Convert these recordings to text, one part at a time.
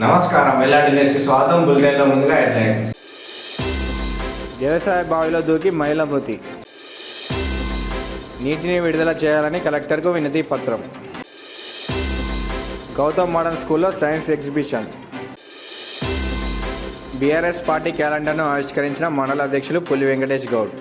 నమస్కారం, ఎల్ఆర్డి న్యూస్కి స్వాగతం. బులెటిన్లో ముందుగా హెడ్లైన్స్. వ్యవసాయ బావిలో దూకి మహిళ మృతి, నీటిని విడుదల చేయాలని కలెక్టర్కు వినతి పత్రం. గౌతమ్ మోడర్న్ స్కూల్లో సైన్స్ ఎగ్జిబిషన్. బీఆర్ఎస్ పార్టీ క్యాలెండర్ను ఆవిష్కరించిన మండల అధ్యక్షులు పులి వెంకటేష్ గౌడ్.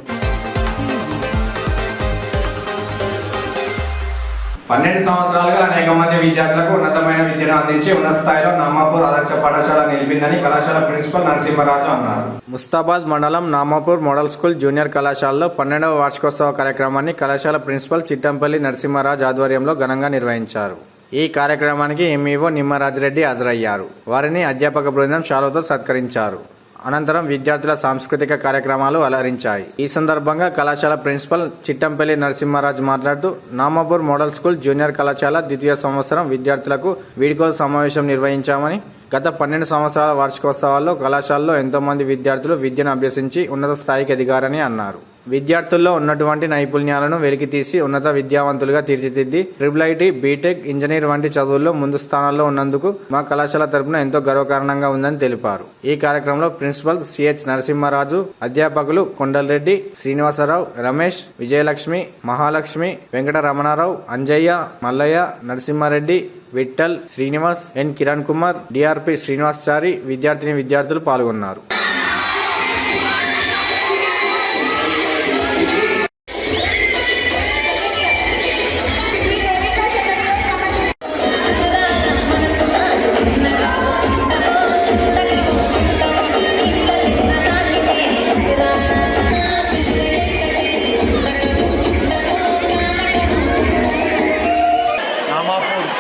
12 సంవత్సరాలుగా అనేక మంది విద్యార్థులకు ఉన్నతమైన విద్యను అందించి ఉన్నత స్థాయిలో నామాపూర్ ఆదర్శ పాఠశాల నిలిపిందని కళాశాల ప్రిన్సిపల్ నరసింహరాజు అన్నారు. ముస్తాబాద్ మండలం నామాపూర్ మోడల్ స్కూల్ జూనియర్ కళాశాలలో 12వ వార్షికోత్సవ కార్యక్రమాన్ని కళాశాల ప్రిన్సిపల్ చిట్టంపల్లి నరసింహరాజు ఆధ్వర్యంలో ఘనంగా నిర్వహించారు. ఈ కార్యక్రమానికి ఎంఈఓ నిమ్మరాజిరెడ్డి హాజరయ్యారు. వారిని అధ్యాపక బృందం శాలువతో సత్కరించారు. అనంతరం విద్యార్థుల సాంస్కృతిక కార్యక్రమాలు అలరించాయి. ఈ సందర్భంగా కళాశాల ప్రిన్సిపల్ చిట్టంపల్లి నరసింహరాజు మాట్లాడుతూ నామాపూర్ మోడల్ స్కూల్ జూనియర్ కళాశాల ద్వితీయ సంవత్సరం విద్యార్థులకు వీడ్కోలు సమావేశం నిర్వహించామని, గత 12 సంవత్సరాల వార్షికోత్సవాల్లో కళాశాలలో ఎంతో మంది విద్యార్థులు విద్యను అభ్యసించి ఉన్నత స్థాయికి ఎదిగారని అన్నారు. విద్యార్థుల్లో ఉన్నటువంటి నైపుణ్యాలను వెలికితీసి ఉన్నత విద్యావంతులుగా తీర్చిదిద్ది ట్రిపుల్ బీటెక్, ఇంజనీర్ వంటి చదువుల్లో ముందు స్థానాల్లో ఉన్నందుకు మా కళాశాల తరపున ఎంతో గర్వకారణంగా ఉందని తెలిపారు. ఈ కార్యక్రమంలో ప్రిన్సిపల్ సిహెచ్ నరసింహరాజు, అధ్యాపకులు కొండలరెడ్డి, శ్రీనివాసరావు, రమేష్, విజయలక్ష్మి, మహాలక్ష్మి, వెంకటరమణారావు, అంజయ్య, మల్లయ్య, నరసింహారెడ్డి, విఠల్, శ్రీనివాస్, ఎన్ కిరణ్ కుమార్, డిఆర్పి శ్రీనివాసచారి, విద్యార్థులు పాల్గొన్నారు.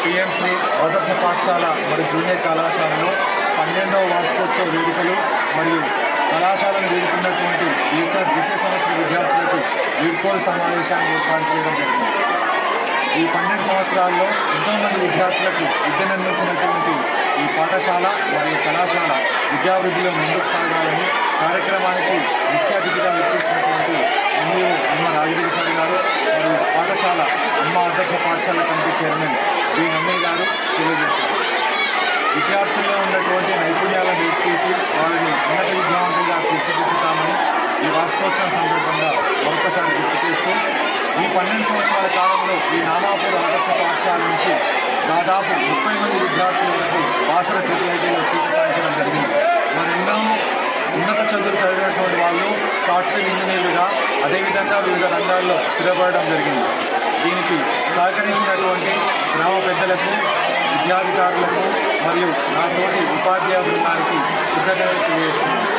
టీఎంసీ ఆదర్శ పాఠశాల మరియు జూనియర్ కళాశాలలో 12వ వార్షికోత్సవ వేడుకలు మరియు కళాశాలను వేడుకున్నటువంటి ద్వితీయ సంవత్సర విద్యార్థులకు వీడ్కోలు సమావేశాన్ని ఏర్పాటు చేయడం జరిగింది. ఈ 12 సంవత్సరాల్లో ఎంతోమంది విద్యార్థులకు విద్యను అందించినటువంటి ఈ పాఠశాల మరియు కళాశాల విద్యాభివృద్ధిలో ముందుకు సాగాలని కార్యక్రమానికి ముఖ్య అతిథిగా వచ్చేసినటువంటి అమ్మ రాజరెడ్డి సార్ గారు మరియు పాఠశాల అమ్మ ఆదర్శ పాఠశాల కమిటీ చైర్మన్ శ్రీ నమ్మయ్య గారు తెలియజేశారు. విద్యార్థుల్లో ఉన్నటువంటి నైపుణ్యాలను వెలికితీసి వారిని ఉన్నత విద్యావంతులుగా తీర్చిదిద్దుతామని ఈ వార్షికోత్సవం సందర్భంగా మరొకసారి గుర్తు చేస్తూ, ఈ 12 సంవత్సరాల కాలంలో ఈ నామాపూర్ ఆదర్శ పాఠశాల నుంచి దాదాపు 30 మంది విద్యార్థుల వరకు బాసర ట్రిపుల్ సీటు సాధించడం జరిగింది. మరెన్నో ఉన్నత చదువులు చదివినటువంటి వాళ్ళు సాఫ్ట్వేర్ ఇంజనీర్లుగా, అదేవిధంగా వివిధ రంగాల్లో స్థిరపడడం జరిగింది. దీనికి సహకరించినటువంటి గ్రామ పెద్దలకు, విద్యాధికారులకు మరియు నా తోటి ఉపాధ్యాయ బృందానికి కృతజ్ఞతలు తెలియజేస్తున్నాను.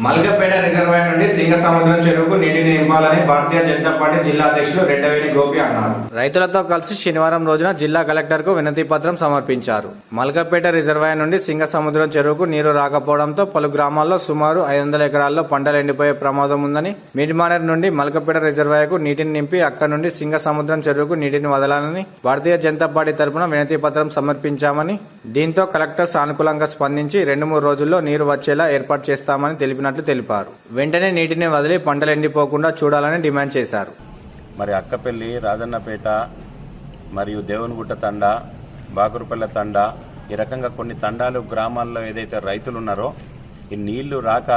మల్కపేట రిజర్వాయర్ నుండి సింగసముద్రం చెరువుకు నీటిని నింపాలని భారతీయ జనతా పార్టీ జిల్లా అధ్యక్షులు రెడ్డవేణి గోపి అన్నారు. రైతులతో కలిసి శనివారం రోజున జిల్లా కలెక్టర్కు వినతి పత్రం సమర్పించారు. మల్కపేట రిజర్వాయర్ నుండి సింగసముద్రం చెరువుకు నీరు రాకపోవడంతో పలు గ్రామాల్లో సుమారు 500 ఎకరాల్లో పంటలు ఎండిపోయే ప్రమాదం ఉందని, మిడ్మానేర్ నుండి మల్కపేట రిజర్వాయర్కు నీటిని నింపి అక్కడి నుండి సింగసముద్రం చెరువుకు నీటిని వదలాలని భారతీయ జనతా పార్టీ తరపున వినతి పత్రం సమర్పించామని, దీంతో కలెక్టర్ సానుకూలంగా స్పందించి 2-3 రోజుల్లో నీరు వచ్చేలా ఏర్పాటు చేస్తామని తెలిపినట్లు తెలిపారు. వెంటనే నీటిని వదిలి పంటలు ఎండిపోకుండా చూడాలని డిమాండ్ చేశారు. మరి అక్కపల్లి, రాజన్నపేట మరియు దేవునిగుట్ట తండా, బాకురుపల్లె తండా, ఈ రకంగా కొన్ని తండాలు గ్రామాల్లో ఏదైతే రైతులు ఉన్నారో ఈ నీళ్లు రాక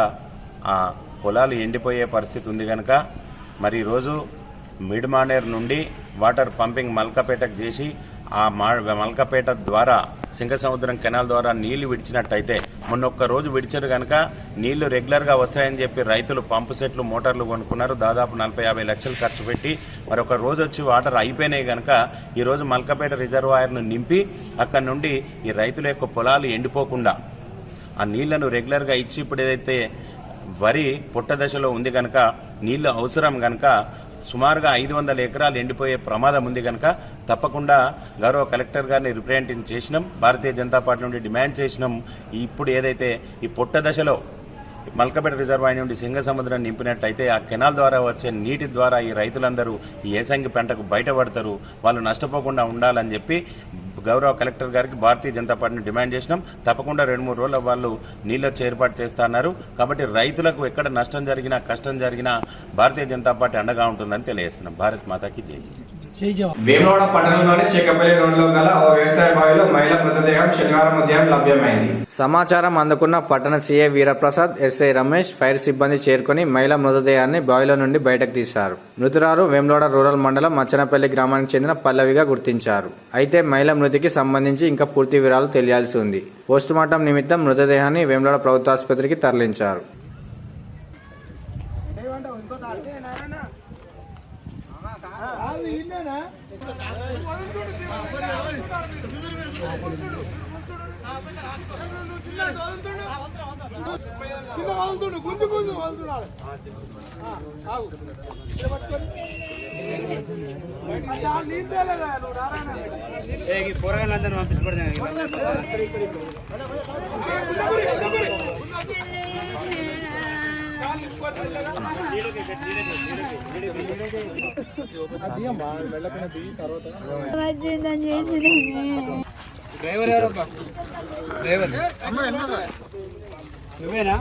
ఆ పొలాలు ఎండిపోయే పరిస్థితి ఉంది కనుక మరి ఈరోజు మిడ్మానేర్ నుండి వాటర్ పంపింగ్ మల్కపేటకు చేసి ఆ మల్కపేట ద్వారా సింగసముద్రం కెనాల్ ద్వారా నీళ్లు విడిచినట్టయితే, మొన్న ఒక్క రోజు విడిచారు కనుక నీళ్లు రెగ్యులర్గా వస్తాయని చెప్పి రైతులు పంపు సెట్లు, మోటార్లు కొనుక్కున్నారు. దాదాపు 40-50 లక్షలు ఖర్చు పెట్టి మరొక రోజు వచ్చి వాటర్ అయిపోయినాయి కనుక ఈరోజు మల్కపేట రిజర్వాయర్ను నింపి అక్కడి నుండి ఈ రైతుల యొక్క పొలాలు ఎండిపోకుండా ఆ నీళ్లను రెగ్యులర్గా ఇచ్చి, ఇప్పుడు ఏదైతే వరి పుట్ట దశలో ఉంది కనుక నీళ్లు అవసరం కనుక సుమారుగా 500 ఎకరాలు ఎండిపోయే ప్రమాదం ఉంది కనుక తప్పకుండా గౌరవ కలెక్టర్ గారిని రిప్రజెంట్ చేసినాం. భారతీయ జనతా పార్టీ నుండి డిమాండ్ చేసినాం. ఇప్పుడు ఏదైతే ఈ పుట్ట దశలో మల్కపేట రిజర్వాయర్ నుండి సింగసముద్రం నింపినట్టయితే ఆ కెనాల్ ద్వారా వచ్చే నీటి ద్వారా ఈ రైతులందరూ ఈ ఏసంగి పంటకు బయటపడతారు, వాళ్ళు నష్టపోకుండా ఉండాలని చెప్పి గౌరవ కలెక్టర్ గారికి భారతీయ జనతా పార్టీని డిమాండ్ చేసినాం. తప్పకుండా 2-3 రోజుల వాళ్ళు నీళ్ళు వచ్చి ఏర్పాటు చేస్తున్నారు. కాబట్టి రైతులకు ఎక్కడ నష్టం జరిగినా, కష్టం జరిగినా భారతీయ జనతా పార్టీ అండగా ఉంటుందని తెలియజేస్తున్నాం. భారత్ మాతాకి జై. వేములవాడ పట్టణంలోని చెక్కపల్లి రోడ్లో గల ఓ వ్యవసాయ బావిలో మహిళ మృతదేహం శనివారం ఉదయం లభ్యమైంది. సమాచారం అందుకున్న పట్టణ CI Veeraprasad, SI Ramesh, fire సిబ్బంది చేరుకుని మహిళ మృతదేహాన్ని బావిలో నుండి బయటకు తీశారు. మృతురాలు వేములవాడ రూరల్ మండలం మచ్చనపల్లి గ్రామానికి చెందిన పల్లవిగా గుర్తించారు. అయితే మహిళ మృతికి సంబంధించి ఇంకా పూర్తి వివరాలు తెలియాల్సి ఉంది. పోస్టుమార్టం నిమిత్తం మృతదేహాన్ని వేములవాడ ప్రభుత్వ ఆసుపత్రికి తరలించారు. కూరగాయలందరూ పంపించబడతాయి. డ్రైవర్ ఎవరబ్బా? డ్రైవర్ నువ్వేనా?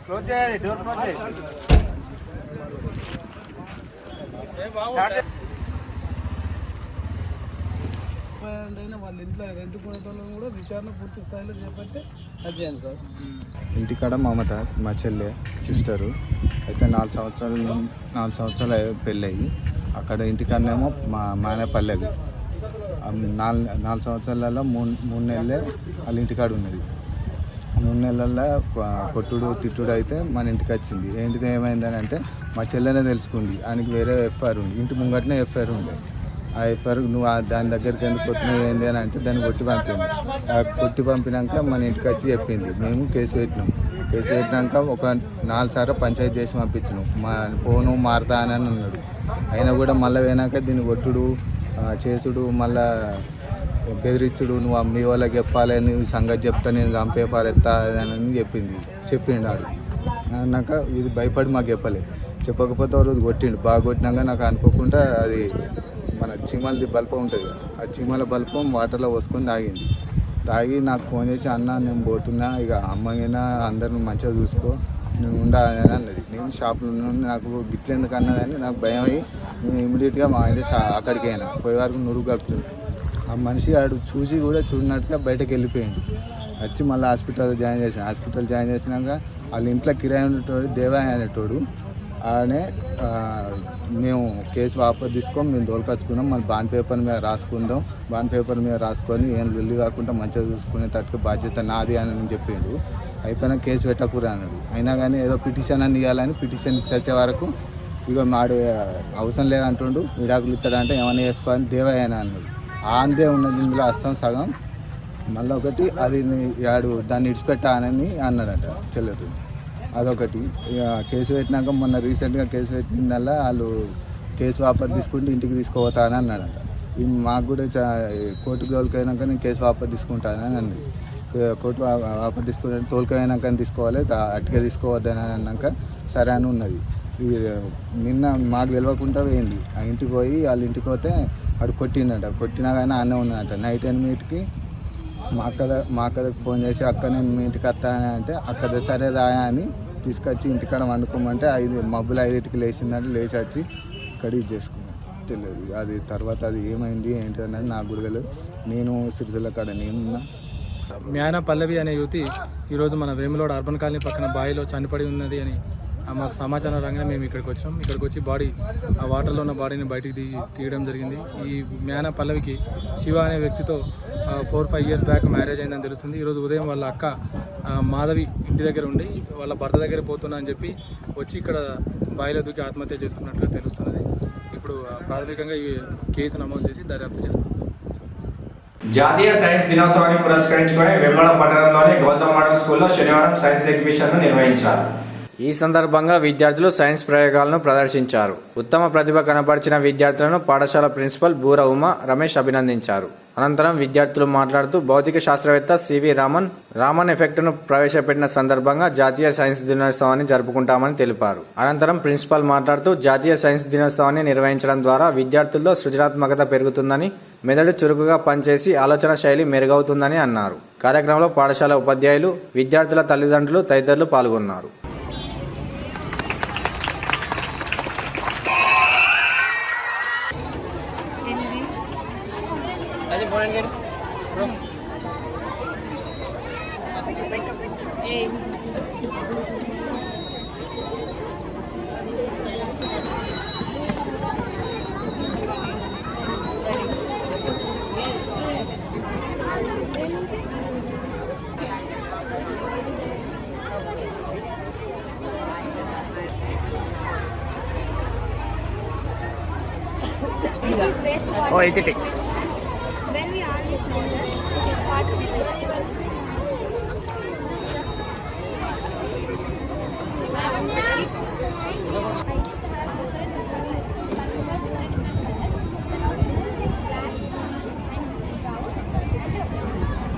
క్లోజ్ చేయాలి, డోర్ క్లోజ్ చేయాలి. వాళ్ళ ఇంట్లో రెంట్ కొనేటోళ్ళని కూడా విచారణ పూర్తి స్థాయిలో చేపట్టి అది చేయండి సార్. ఇంటికాడ మమత మా చెల్లె సిస్టరు అయితే 4 సంవత్సరాలు పెళ్ళయి అక్కడ ఇంటికాడనేమో మా మానేపల్లెది 4 సంవత్సరాలలో 3 నెలలే వాళ్ళ ఇంటికాడ ఉన్నది. 3 నెలల్లో కొట్టుడు తిట్టుడు అయితే మన ఇంటికి వచ్చింది. ఏంటిది ఏమైందని అంటే మా చెల్లెనే తెలుసుకుంది. ఆయనకి వేరే ఎఫ్ఐఆర్ ఉంది, ఇంటి ముంగటనే ఎఫ్ఐఆర్ ఉంది. ఆ ఎఫ్ఐఆర్ నువ్వు దాని దగ్గరికి ఎందుకు కొట్టినావు ఏంది అని అంటే దాన్ని కొట్టి పంపింది. కొట్టి పంపినాక మన ఇంటికి వచ్చి చెప్పింది. మేము కేసు పెట్టినాం. కేసు పెట్టినాక ఒక 4 సార్లు పంచాయతీ చేసి పంపించినాం. మా ఫోను మారుతా అని అన్నాడు. అయినా కూడా మళ్ళీ పోయినాక దీన్ని కొట్టుడు చేసుడు మళ్ళా బెదిరించుడు, నువ్వు మీ వాళ్ళకి చెప్పాలి, నువ్వు సంగతి చెప్తా, నేను చంపే పారెత్తా అని చెప్పిండు ఆడు. అన్నాక ఇది భయపడి మాకు చెప్పకపోతే ఒక రోజు కొట్టిండు. బాగా కొట్టినాక నాకు అనుకోకుండా అది మన చీమలది బల్పం ఉంటుంది, ఆ చీమల బల్పం వాటర్లో పోసుకొని తాగి నాకు ఫోన్ చేసి అన్న నేను పోతున్నా, ఇక అమ్మగినా అందరిని మంచిగా చూసుకో, నేను ఉండాలని అన్నది. నేను షాప్లో ఉన్నాను, నాకు గిట్ల ఎందుకు అన్నదని నాకు భయం అయ్యి నేను ఇమీడియట్గా మా ఆయన అక్కడికి అయినా పోయే వరకు నురుగు కక్కుతుంది. ఆ మనిషి ఆడు చూసి కూడా చూడనట్టుగా బయటకు వెళ్ళిపోయిండు. వచ్చి మళ్ళీ హాస్పిటల్ జాయిన్ చేసినాక వాళ్ళ ఇంట్లో కిరాయి ఉండేటోడు దేవాయ అనేటోడు ఆనే మేము కేసు వాపసు తీసుకొని మేము దోలుకొచ్చుకున్నాం, మళ్ళీ బాండ్ పేపర్ మీద రాసుకుందాం, బాండ్ పేపర్ మీద రాసుకొని ఏం లొల్లి కాకుండా మంచిగా చూసుకునేటట్టు బాధ్యత నాది అని చెప్పిండు. అయిపోయినా కేసు పెట్టకూరా అన్నాడు. అయినా కానీ ఏదో పిటిషన్ అని ఇవ్వాలని పిటిషన్ ఇచ్చే వరకు ఇక మాడు అవసరం లేదంటుండు, విడాకులు ఇస్తాడంటే ఏమైనా చేసుకోవాలని దేవయ్య అన్నాడు. అందే ఉన్నది ఇందులో అస్తం సగం, మళ్ళీ ఒకటి అది ఆడు దాన్ని ఇడిచిపెట్టానని అన్నాడట చెల్లెదు. అదొకటి. ఇక కేసు పెట్టినాక మొన్న రీసెంట్గా కేసు పెట్టిందల్లా వాళ్ళు కేసు వాపసు తీసుకుంటే ఇంటికి తీసుకుపోతానని అన్నాడట. ఇది మాకు కూడా కోర్టుకు తోలుకైనాక నేను కేసు వాపసు తీసుకుంటానని అన్నది. కోర్టు వాపసు తీసుకుంటే తోలుకైనాక తీసుకోవాలి, అట్టుగా తీసుకోవద్దని అన్నాక సరే అని ఉన్నది. నిన్న మాకు తెలియకుండా పోయింది. ఆ ఇంటికి పోయి వాళ్ళ ఇంటికి పోతే వాడు కొట్టిండట. కొట్టినా కానీ అన్నే ఉన్నదట. నైట్ 8 మా అక్కదకి ఫోన్ చేసి అక్క నేను మీ ఇంటికి వస్తాను అంటే అక్కడ సరే రాయా అని తీసుకొచ్చి ఇంటికాడ వండుకోమంటే 5 లేచిందంటే లేచి వచ్చి కడిగి చేసుకున్నాను. తెలియదు అది తర్వాత అది ఏమైంది ఏంటి అనేది నాకు కూడా తెలియదు. నేను సిరిసిల్ల కాడ నేనున్నా. మ్యాన పల్లవి అనే యువతి ఈరోజు మన వేములవాడ అర్బన్ కాలనీ పక్కన బావిలో చనిపడి ఉన్నది అని మాకు సమాచారం రాగానే మేము ఇక్కడికి వచ్చాం. ఇక్కడికి వచ్చి ఆ వాటర్లో ఉన్న బాడీని బయటికి తీయడం జరిగింది. ఈ మ్యాన పల్లవికి శివ అనే వ్యక్తితో 4-5 ఇయర్స్ బ్యాక్ మ్యారేజ్ అయిందని తెలుస్తుంది. ఈరోజు ఉదయం వాళ్ళ అక్క మాధవి ఇంటి దగ్గర ఉండి వాళ్ళ భర్త దగ్గర పోతున్నా అని చెప్పి వచ్చి ఇక్కడ బావిలో దూకి ఆత్మహత్య చేసుకున్నట్టుగా తెలుస్తున్నది. ఇప్పుడు ప్రాథమికంగా ఈ కేసు నమోదు చేసి దర్యాప్తు చేస్తాం. జాతీయ సైన్స్ దినోత్సవాన్ని పురస్కరించుకొని వెమ్లవాడ పట్టణంలోని గౌతమ్ మోడల్ స్కూల్లో శనివారం సైన్స్ ఎగ్జిబిషన్ను నిర్వహించారు. ఈ సందర్భంగా విద్యార్థులు సైన్స్ ప్రయోగాలను ప్రదర్శించారు. ఉత్తమ ప్రతిభ కనబరిచిన విద్యార్థులను పాఠశాల ప్రిన్సిపల్ బూర ఉమా రమేష్ అభినందించారు. అనంతరం విద్యార్థులు మాట్లాడుతూ భౌతిక శాస్త్రవేత్త సివి రామన్ ఎఫెక్ట్ను ప్రవేశపెట్టిన సందర్భంగా జాతీయ సైన్స్ దినోత్సవాన్ని జరుపుకుంటామని తెలిపారు. అనంతరం ప్రిన్సిపాల్ మాట్లాడుతూ జాతీయ సైన్స్ దినోత్సవాన్ని నిర్వహించడం ద్వారా విద్యార్థుల్లో సృజనాత్మకత పెరుగుతుందని, మెదడు చురుకుగా పనిచేసి ఆలోచన శైలి మెరుగవుతుందని అన్నారు. కార్యక్రమంలో పాఠశాల ఉపాధ్యాయులు, విద్యార్థుల తల్లిదండ్రులు తదితరులు పాల్గొన్నారు. Oh, HT. When we are this model, it is part of the festival.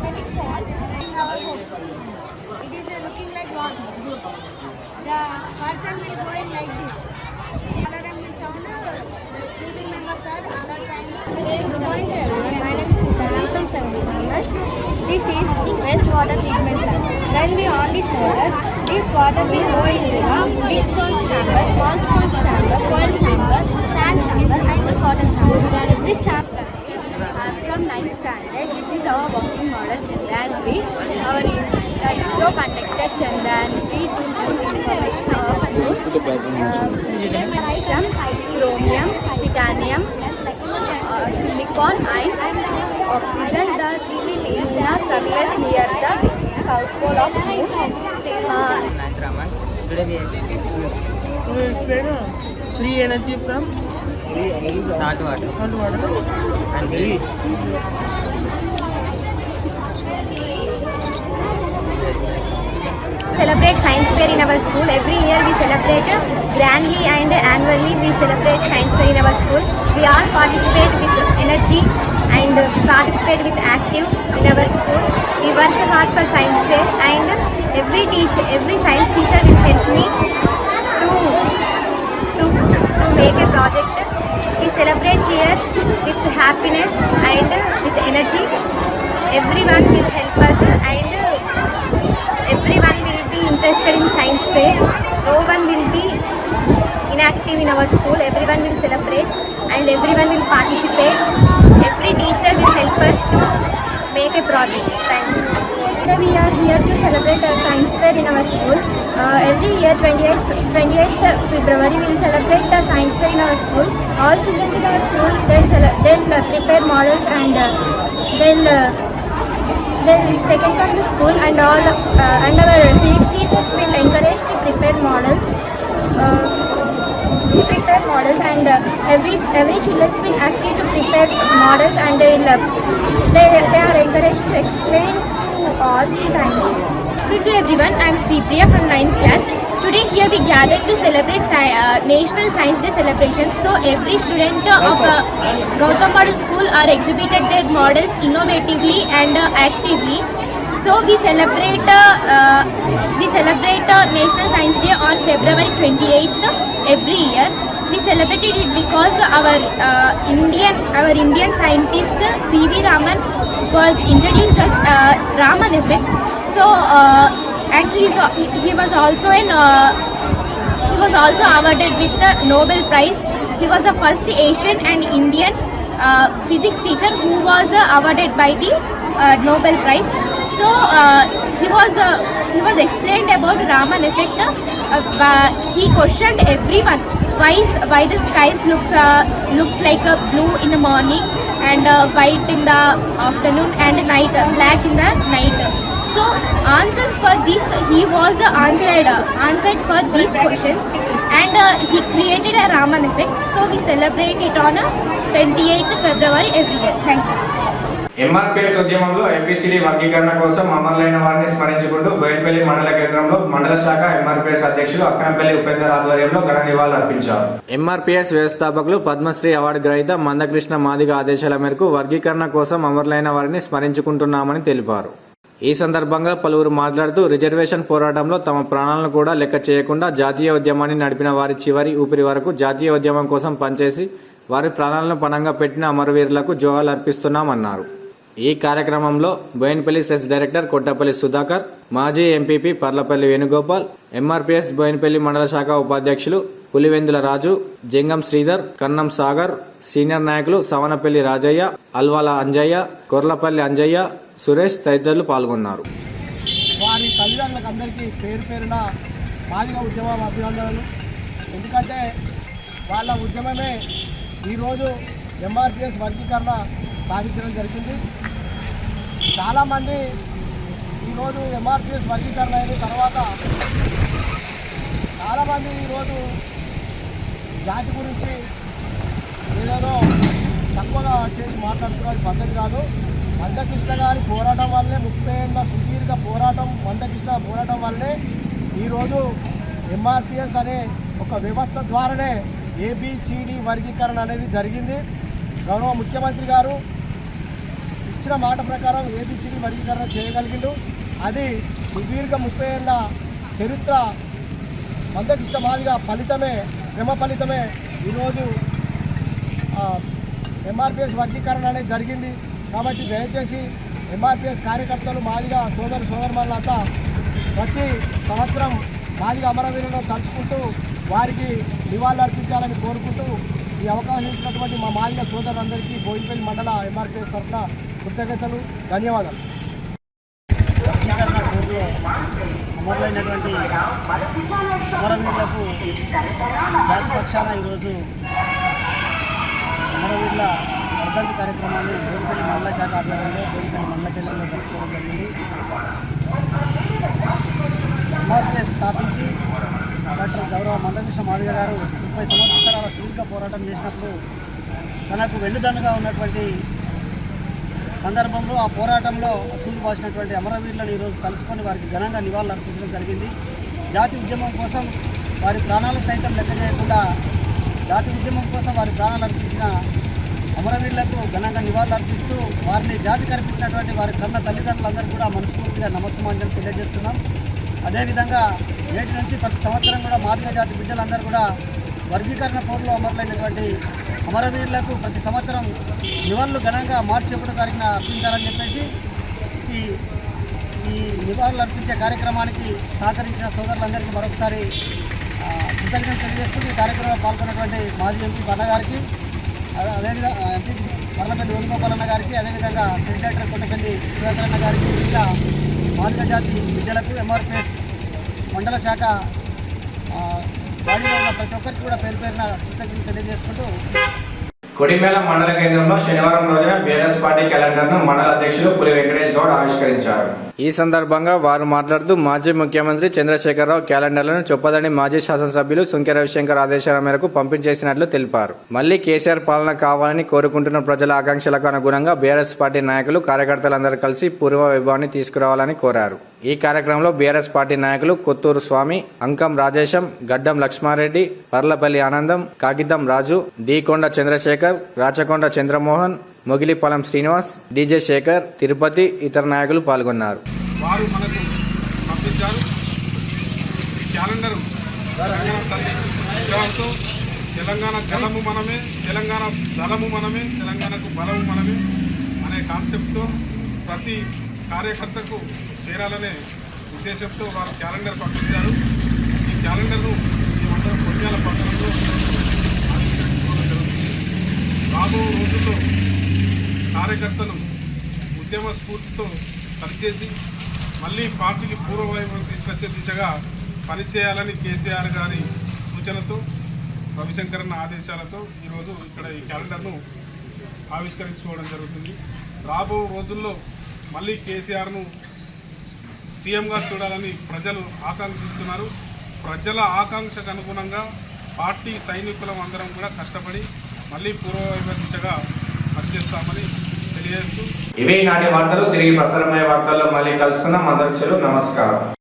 When it falls in our home, it is looking like one. The person will go in like this. Alarm will sound. Sleeping members are alarm. Good morning to everyone. My name is Smita. I am from 7th Class. This is wastewater treatment plant. When we on this model, this water will go into a big stones chamber, small stones chamber, coil chamber, sand chamber, and the cotton chamber. This chamber. I am from 9th standard. This is our working model Chandrayaan 3. Our ISRO conducted Chandrayaan 3 to put information chromium, titanium, silicon, iron, oxygen, the lunar surface near the south pole of moon. Can you explain free energy from salt water and breathe. Celebrate science fair in our school. Every year we celebrate grandly and annually we celebrate science fair in our school. We all participate with energy and participate with active in our school. We work hard for science fair and every science teacher will help me to make a project. We celebrate here with happiness and with energy. Everyone will help us and everyone will be interested in science fair. No one will be inactive in our school. Everyone will celebrate and everyone will participate. Every teacher will help us to make a project. Thank you. We are here to celebrate a science fair in our school. Every year 28th February we will celebrate the science fair in our school. All children in our school then prepare models and then taken come to school and our physics teachers will encourage to prepare models and every children will active to prepare models and they are encouraged to explain all the time. Good to everyone, I am Sripriya from 9th class. Today here we gathered to celebrate National Science Day celebrations. So every student of Gautam Model School are exhibited their models innovatively and actively. So we celebrate National Science Day on February 28th every year. We celebrated it because our Indian scientist C.V. Raman was introduced as Raman effect. So and he was also awarded with the Nobel Prize. He was the first Asian and Indian physics teacher who was awarded by the Nobel Prize. So he was explained about Raman effect. He questioned everyone why the skies look like a blue in the morning and white in the afternoon and night, black in the night. So answers for this he was answered for these questions and he created a Raman effect. So we celebrate it on 28th February every year. Thank you. MRPS ఉద్యమంలో APCD వర్గీకరణ కోసం అమరులైన వారిని స్మరించుకుంటూ బోయినపల్లి మండల కేంద్రంలో మండల శాఖ ఎంఆర్పీఎస్ అధ్యక్షులు అక్కనపల్లి ఉపేందర్ ఆధ్వర్యంలో ఘన నివాళులర్పించారు. ఎంఆర్పీఎస్ వ్యవస్థాపకులు పద్మశ్రీ అవార్డు గ్రహీత మందకృష్ణ మాదిగ ఆదేశాల మేరకు వర్గీకరణ కోసం అమరులైన వారిని స్మరించుకుంటున్నామని తెలిపారు. ఈ సందర్భంగా పలువురు మాట్లాడుతూ రిజర్వేషన్ పోరాటంలో తమ ప్రాణాలను కూడా లెక్క చేయకుండా జాతీయ ఉద్యమాన్ని నడిపిన వారి చివరి ఊపిరి వరకు జాతీయ ఉద్యమం కోసం పనిచేసి వారి ప్రాణాలను పణంగా పెట్టిన అమరవీరులకు జోహాలు అర్పిస్తున్నామన్నారు. ఈ కార్యక్రమంలో బోయినపల్లి సెస్ డైరెక్టర్ కొట్టపల్లి సుధాకర్, మాజీ ఎంపీపీ పర్లపల్లి వేణుగోపాల్, ఎంఆర్పీఎస్ బోయినపల్లి మండల శాఖ ఉపాధ్యక్షులు పులివెందుల రాజు, జంగం శ్రీధర్, కన్నం సాగర్, సీనియర్ నాయకులు సవనపల్లి రాజయ్య, అల్వాల అంజయ్య, కొర్లపల్లి అంజయ్య, సురేష్ తదితరులు పాల్గొన్నారు. వారి తల్లిదండ్రులకు అందరికీ పేరు పేరున మాదిగ ఉద్యమం అభినందనలు. ఎందుకంటే వాళ్ళ ఉద్యమమే ఈరోజు ఎంఆర్పీఎస్ వర్గీకరణ సాధించడం జరిగింది. చాలామంది ఈరోజు ఎంఆర్పీఎస్ వర్గీకరణ అయిన తర్వాత చాలామంది ఈరోజు జాతి గురించి ఏదేదో తక్కువగా చేసి మాట్లాడుతున్నారు. పద్ధతి కాదు. మందకృష్ణ గారి పోరాటం వల్లనే 30 ఏళ్ళ సుదీర్ఘ పోరాటం, మందకృష్ణ పోరాటం వల్లనే ఈరోజు ఎంఆర్పీఎస్ అనే ఒక వ్యవస్థ ద్వారానే ఏబిసిడి వర్గీకరణ అనేది జరిగింది. గౌరవ ముఖ్యమంత్రి గారు ఇచ్చిన మాట ప్రకారం ఏబిసిడి వర్గీకరణ చేయగలిగిండు. అది సుదీర్ఘ 30 ఏళ్ళ చరిత్ర మందకృష్ణ మాదిగ ఫలితమే, శ్రమ ఫలితమే ఈరోజు ఎంఆర్పీఎస్ వర్గీకరణ అనేది జరిగింది. కాబట్టి దయచేసి ఎంఆర్పీఎస్ కార్యకర్తలు మాదిగ సోదరులంతా ప్రతి సంవత్సరం మాదిగ అమరవీరులను తలుచుకుంటూ వారికి నివాళులు అర్పించాలని కోరుకుంటూ ఈ అవకాశం ఇచ్చినటువంటి మా మాదిగ సోదరులందరికీ బోయినపల్లి మండల ఎంఆర్పీఎస్ తరఫున కృతజ్ఞతలు, ధన్యవాదాలు. అమరులైనటువంటి అమరవీరులకు జాతి పక్షాన ఈరోజు అమరవీరుల వర్ధంతి కార్యక్రమాన్ని బోయినపల్లి మండల శాఖ ఆధ్వర్యంలో బోయినపల్లి మండల కేంద్రంలో జరుపుకోవడం జరిగింది. ఎంఆర్పీఎస్ స్థాపించి డాక్టర్ గౌరవ మందకృష్ణ మాదిగ గారు 30 సంవత్సరాల సుదీర్ఘ పోరాటం చేసినప్పుడు తనకు వెన్నుదన్నుగా ఉన్నటువంటి సందర్భంలో ఆ పోరాటంలో అసూలు బాసినటువంటి అమరవీరులను ఈరోజు కలుసుకొని వారికి ఘనంగా నివాళులు అర్పించడం జరిగింది. జాతి ఉద్యమం కోసం వారి ప్రాణాలను సైతం లెక్క చేయకుండా జాతి ఉద్యమం కోసం వారి ప్రాణాలు అర్పించిన అమరవీరులకు ఘనంగా నివాళులు అర్పిస్తూ వారిని జాతి కల్పించినటువంటి వారి కన్న తల్లిదండ్రులందరూ కూడా మనస్ఫూర్తిగా నమస్సుమాంజలి తెలియజేస్తున్నాం. అదేవిధంగా నేటి నుంచి ప్రతి సంవత్సరం కూడా మాదిగ జాతి బిడ్డలందరూ కూడా వర్గీకరణ పోరులో అమరులైనటువంటి అమరవీరులకు ప్రతి సంవత్సరం నివాళులు ఘనంగా మార్చి 1వ తారీఖున అర్పించాలని చెప్పేసి ఈ నివాళులు అర్పించే కార్యక్రమానికి సహకరించిన సోదరులందరికీ మరొకసారి కృతజ్ఞతలు తెలియజేసుకుంటూ ఈ కార్యక్రమంలో పాల్గొన్నటువంటి మాజీ ఎంపీ పన్న గారికి, అదేవిధంగా ఎంపీ పర్లపల్లి వేణుగోపాల్ అన్న గారికి, అదేవిధంగా స్టేట్ డైరెక్టర్ కొట్టపల్లి సుధాకర్ అన్న గారికి, ఇంకా మాదిగ జాతి విద్యలకు ఎంఆర్పీఎస్ మండల శాఖ బాడీలో ఉన్న ప్రతి ఒక్కరికి కూడా పేరు పేరున కృతజ్ఞతలు తెలియజేసుకుంటూ కొడిమేల మండల కేంద్రంలో శనివారం రోజున బీఆర్ఎస్ పార్టీ క్యాలెండర్ను మండల అధ్యక్షులు పులి వెంకటేష్ గౌడ్ ఆవిష్కరించారు. ఈ సందర్భంగా వారు మాట్లాడుతూ మాజీ ముఖ్యమంత్రి చంద్రశేఖరరావు క్యాలెండర్లను చొప్పదండి మాజీ శాసనసభ్యులు సుంకె రవిశంకర్ ఆదేశాల మేరకు పంపించేసినట్లు తెలిపారు. మళ్లీ కేసీఆర్ పాలన కావాలని కోరుకుంటున్న ప్రజల ఆకాంక్షలకు అనుగుణంగా బీఆర్ఎస్ పార్టీ నాయకులు కార్యకర్తలందరూ కలిసి పూర్వ వైభవాన్ని తీసుకురావాలని కోరారు. ఈ కార్యక్రమంలో బీఆర్ఎస్ పార్టీ నాయకులు కొత్తూరు స్వామి, అంకం రాజేశం, గడ్డం లక్ష్మారెడ్డి, పర్లపల్లి ఆనందం, కాగితం రాజు, డీకొండ చంద్రశేఖర్, రాచకొండ చంద్రమోహన్, మొగిలిపాలెం శ్రీనివాస్, డీజే శేఖర్, తిరుపతి ఇతర నాయకులు పాల్గొన్నారు. వారు మనకు పంపించారు. ఈ క్యాలెండర్ తెలంగాణ జలము మనమే, తెలంగాణ దళము మనమే, తెలంగాణకు బలము మనమే అనే కాన్సెప్ట్తో ప్రతి కార్యకర్తకు చేరాలనే ఉద్దేశంతో వారు క్యాలెండర్ పంపించారు. ఈ క్యాలెండర్ను ఈ మండల కొన్యాల పట్టణంలో ఆవిష్కరించుకోవడం జరుగుతుంది. రాబో రోజుల్లో కార్యకర్తలు ఉద్యమ స్ఫూర్తితో పనిచేసి మళ్ళీ పార్టీకి పూర్వవైభవం తీసుకొచ్చే దిశగా పనిచేయాలని కేసీఆర్ గారి సూచనతో, రవిశంకరన్న ఆదేశాలతో ఈరోజు ఇక్కడ ఈ క్యాలెండర్ను ఆవిష్కరించుకోవడం జరుగుతుంది. రాబో రోజుల్లో మళ్ళీ కేసీఆర్ను సీఎంగా చూడాలని ప్రజలు ఆకాంక్షిస్తున్నారు. ప్రజల ఆకాంక్షకు అనుగుణంగా పార్టీ సైనికులం అందరం కూడా కష్టపడి మళ్ళీ పూర్వవైభవ దిశగా పనిచేస్తామని తెలియజేస్తూ ఇవే నాటి వార్తలు. తిరిగి ప్రసారమయ్యే వార్తల్లో మళ్ళీ కలుసుకుందాం. అందరికీ నమస్కారం.